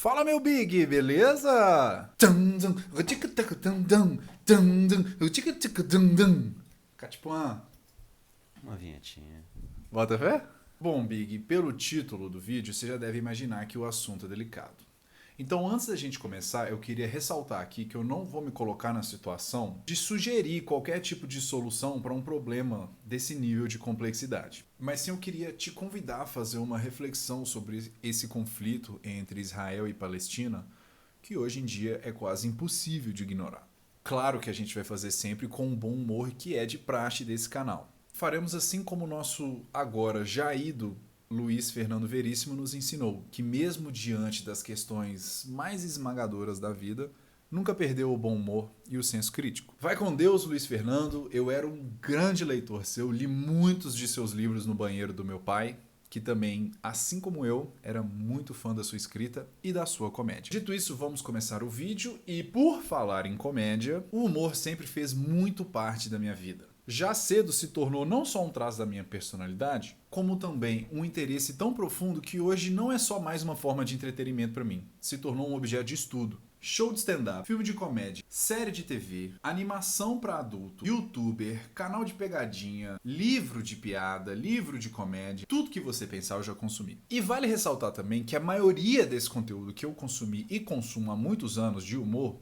Fala, meu Big, beleza? Catipuã, Uma vinhetinha. bota fé? Bom, Big, pelo título do vídeo, você já deve imaginar que o assunto é delicado. Então, antes da gente começar, eu queria ressaltar aqui que eu não vou me colocar na situação de sugerir qualquer tipo de solução para um problema desse nível de complexidade. Mas sim, eu queria te convidar a fazer uma reflexão sobre esse conflito entre Israel e Palestina, que hoje em dia é quase impossível de ignorar. Claro que a gente vai fazer sempre com um bom humor que é de praxe desse canal. Faremos assim como o nosso agora já ido Luiz Fernando Veríssimo nos ensinou, que mesmo diante das questões mais esmagadoras da vida, nunca perdeu o bom humor e o senso crítico. Vai com Deus, Luiz Fernando. Eu era um grande leitor seu, li muitos de seus livros no banheiro do meu pai, que também, assim como eu, era muito fã da sua escrita e da sua comédia. Dito isso, vamos começar o vídeo e, por falar em comédia, o humor sempre fez muito parte da minha vida. Já cedo se tornou não só um traço da minha personalidade, como também um interesse tão profundo que hoje não é só mais uma forma de entretenimento para mim, se tornou um objeto de estudo. Show de stand-up, filme de comédia, série de TV, animação para adulto, youtuber, canal de pegadinha, livro de piada, livro de comédia, tudo que você pensar eu já consumi. E vale ressaltar também que a maioria desse conteúdo que eu consumi e consumo há muitos anos de humor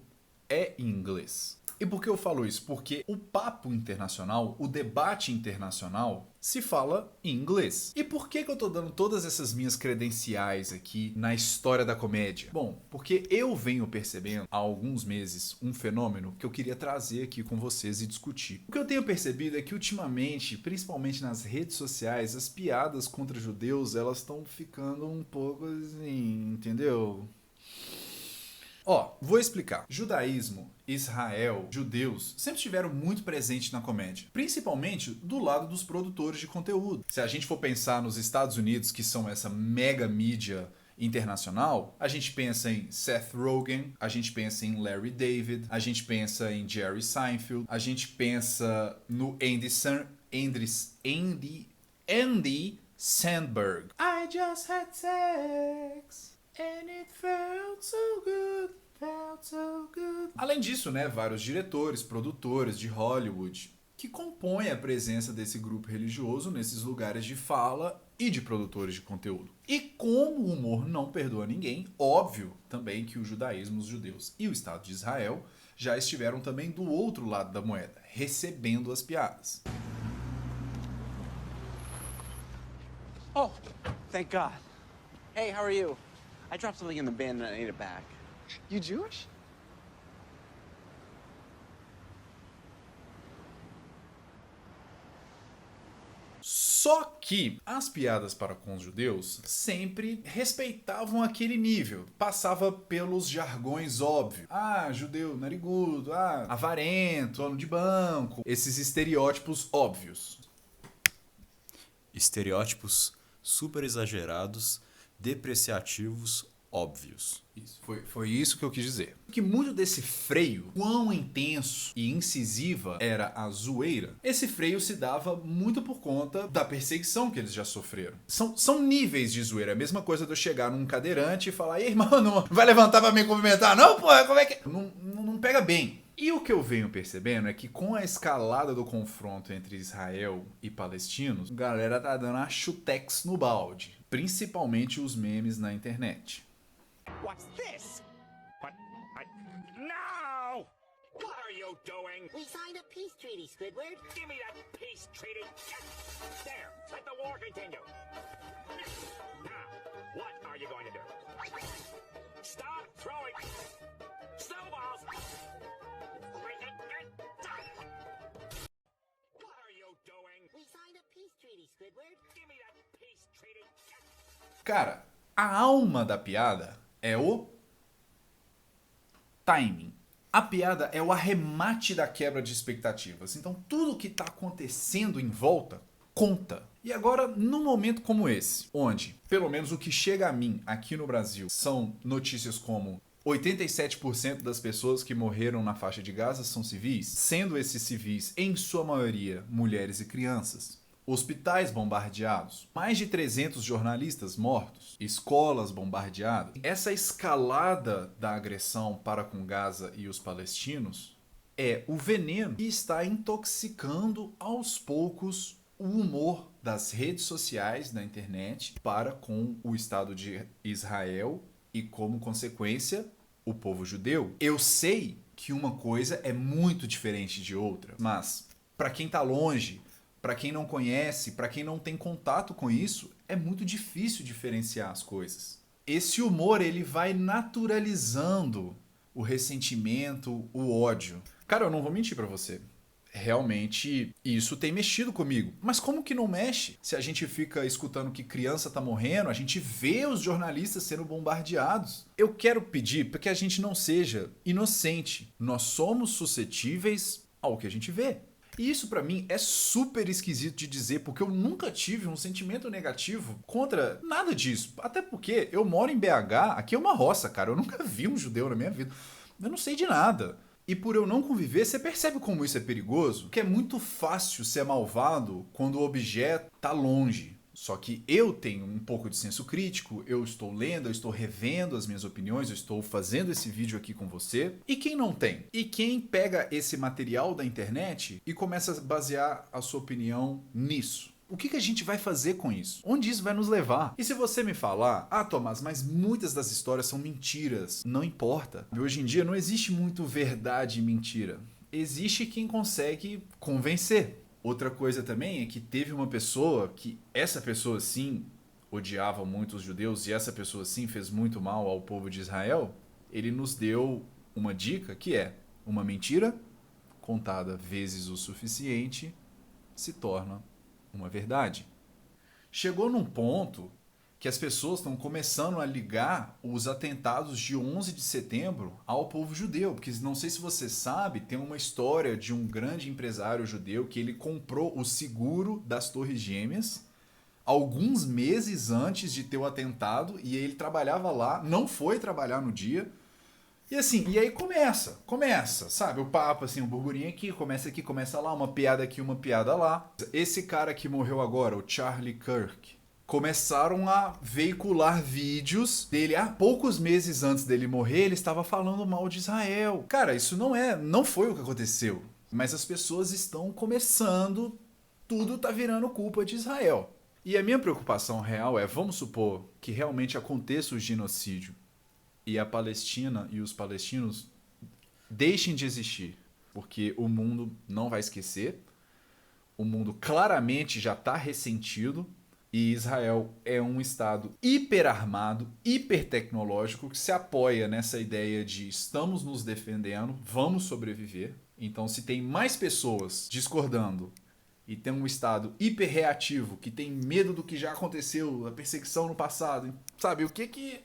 é em inglês. E por que eu falo isso? Porque o papo internacional, o debate internacional, se fala em inglês. E por que eu tô dando todas essas minhas credenciais aqui na história da comédia? Bom, porque eu venho percebendo há alguns meses um fenômeno que eu queria trazer aqui com vocês e discutir. O que eu tenho percebido é que ultimamente, principalmente nas redes sociais, as piadas contra judeus, elas estão ficando um pouco assim, entendeu? Ó, vou explicar. Judaísmo, Israel, judeus sempre estiveram muito presentes na comédia, principalmente do lado dos produtores de conteúdo. Se a gente for pensar nos Estados Unidos, que são essa mega mídia internacional, a gente pensa em Seth Rogen, a gente pensa em Larry David, a gente pensa em Jerry Seinfeld, a gente pensa no Andy Samberg. I just had sex. And it felt so good, felt so good. Além disso, né, vários diretores, produtores de Hollywood que compõem a presença desse grupo religioso nesses lugares de fala e de produtores de conteúdo. E como o humor não perdoa ninguém, óbvio também que o judaísmo, os judeus e o Estado de Israel já estiveram também do outro lado da moeda, recebendo as piadas. Oh, thank God. Hey, how are you? I dropped something in the bin and I need it back. You Jewish? Só que as piadas para com os judeus sempre respeitavam aquele nível. Passava pelos jargões óbvios. Ah, judeu narigudo, ah, avarento, dono de banco. Esses estereótipos óbvios. Estereótipos super exagerados, depreciativos, óbvios. Isso, foi isso que eu quis dizer. Que muito desse freio, quão intenso e incisiva era a zoeira, esse freio se dava muito por conta da perseguição que eles já sofreram. São níveis de zoeira. A mesma coisa de eu chegar num cadeirante e falar: ei, irmão, não vai levantar pra me cumprimentar? Não, porra, como é que. Não pega bem. E o que eu venho percebendo é que com a escalada do confronto entre Israel e palestinos, a galera tá dando a chutex no balde. Principalmente os memes na internet. What's this? What? No! What are you doing? We signed a peace treaty, Squidward. Give me that peace treaty. There, let the war continue. Now, what are you going to do? Stop throwing snowballs! What are you doing? We signed a peace treaty, Squidward. Give me that peace treaty. Cara, a alma da piada é o timing. A piada é o arremate da quebra de expectativas. Então tudo que está acontecendo em volta conta. E agora, num momento como esse, onde, pelo menos o que chega a mim aqui no Brasil, são notícias como 87% das pessoas que morreram na faixa de Gaza são civis, sendo esses civis, em sua maioria, mulheres e crianças. hospitais bombardeados, mais de 300 jornalistas mortos, escolas bombardeadas. Essa escalada da agressão para com Gaza e os palestinos é o veneno que está intoxicando aos poucos o humor das redes sociais, da internet, para com o Estado de Israel e, como consequência, o povo judeu. Eu sei que uma coisa é muito diferente de outra, mas para quem está longe, para quem não conhece, para quem não tem contato com isso, é muito difícil diferenciar as coisas. Esse humor, ele vai naturalizando o ressentimento, o ódio. Cara, eu não vou mentir para você. Realmente, isso tem mexido comigo. Mas como que não mexe? Se a gente fica escutando que criança tá morrendo, a gente vê os jornalistas sendo bombardeados. Eu quero pedir para que a gente não seja inocente. Nós somos suscetíveis ao que a gente vê. E isso pra mim é super esquisito de dizer, porque eu nunca tive um sentimento negativo contra nada disso. Até porque eu moro em BH, aqui é uma roça, cara. Eu nunca vi um judeu na minha vida. Eu não sei de nada. E por eu não conviver, você percebe como isso é perigoso? Que é muito fácil ser malvado quando o objeto tá longe. Só que eu tenho um pouco de senso crítico, eu estou lendo, eu estou revendo as minhas opiniões, eu estou fazendo esse vídeo aqui com você. E quem não tem? E quem pega esse material da internet e começa a basear a sua opinião nisso? O que a gente vai fazer com isso? Onde isso vai nos levar? E se você me falar, Tomás, mas muitas das histórias são mentiras. Não importa. Hoje em dia não existe muito verdade e mentira. Existe quem consegue convencer. Outra coisa também é que teve uma pessoa que essa pessoa sim odiava muito os judeus e essa pessoa sim fez muito mal ao povo de Israel. Ele nos deu uma dica que é: uma mentira contada vezes o suficiente se torna uma verdade. Chegou num ponto que as pessoas estão começando a ligar os atentados de 11 de setembro ao povo judeu, porque não sei se você sabe, tem uma história de um grande empresário judeu que ele comprou o seguro das Torres Gêmeas alguns meses antes de ter o atentado, e ele trabalhava lá, não foi trabalhar no dia. E assim, e aí começa, sabe? O papo, assim, um burburinho aqui, começa lá, uma piada aqui, uma piada lá. Esse cara que morreu agora, o Charlie Kirk, começaram a veicular vídeos dele, poucos meses antes dele morrer, ele estava falando mal de Israel. Cara, isso não foi o que aconteceu. Mas as pessoas estão começando, tudo tá virando culpa de Israel. E a minha preocupação real é, vamos supor que realmente aconteça o genocídio e a Palestina e os palestinos deixem de existir, porque o mundo não vai esquecer, o mundo claramente já está ressentido, e Israel é um estado hiperarmado, hipertecnológico, que se apoia nessa ideia de estamos nos defendendo, vamos sobreviver. Então, se tem mais pessoas discordando e tem um estado hiperreativo que tem medo do que já aconteceu, a perseguição no passado, sabe, onde que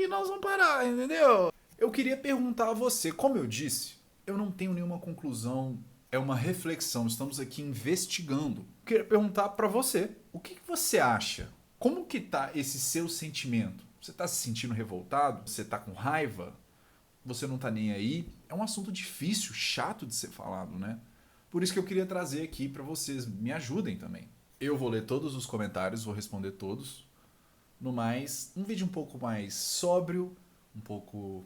nós vamos parar, entendeu? Eu queria perguntar a você, como eu disse, eu não tenho nenhuma conclusão, é uma reflexão, estamos aqui investigando. Eu queria perguntar pra você, o que você acha? Como que tá esse seu sentimento? Você tá se sentindo revoltado? Você tá com raiva? Você não tá nem aí? É um assunto difícil, chato de ser falado, né? Por isso que eu queria trazer aqui pra vocês, me ajudem também. Eu vou ler todos os comentários, vou responder todos. No mais, um vídeo um pouco mais sóbrio, um pouco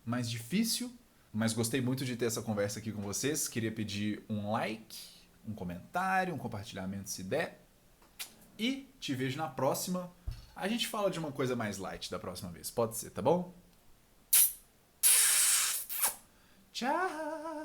mais difícil, mas gostei muito de ter essa conversa aqui com vocês. Queria pedir um like, um comentário, um compartilhamento se der. E te vejo na próxima. A gente fala de uma coisa mais light da próxima vez. Pode ser, tá bom? Tchau!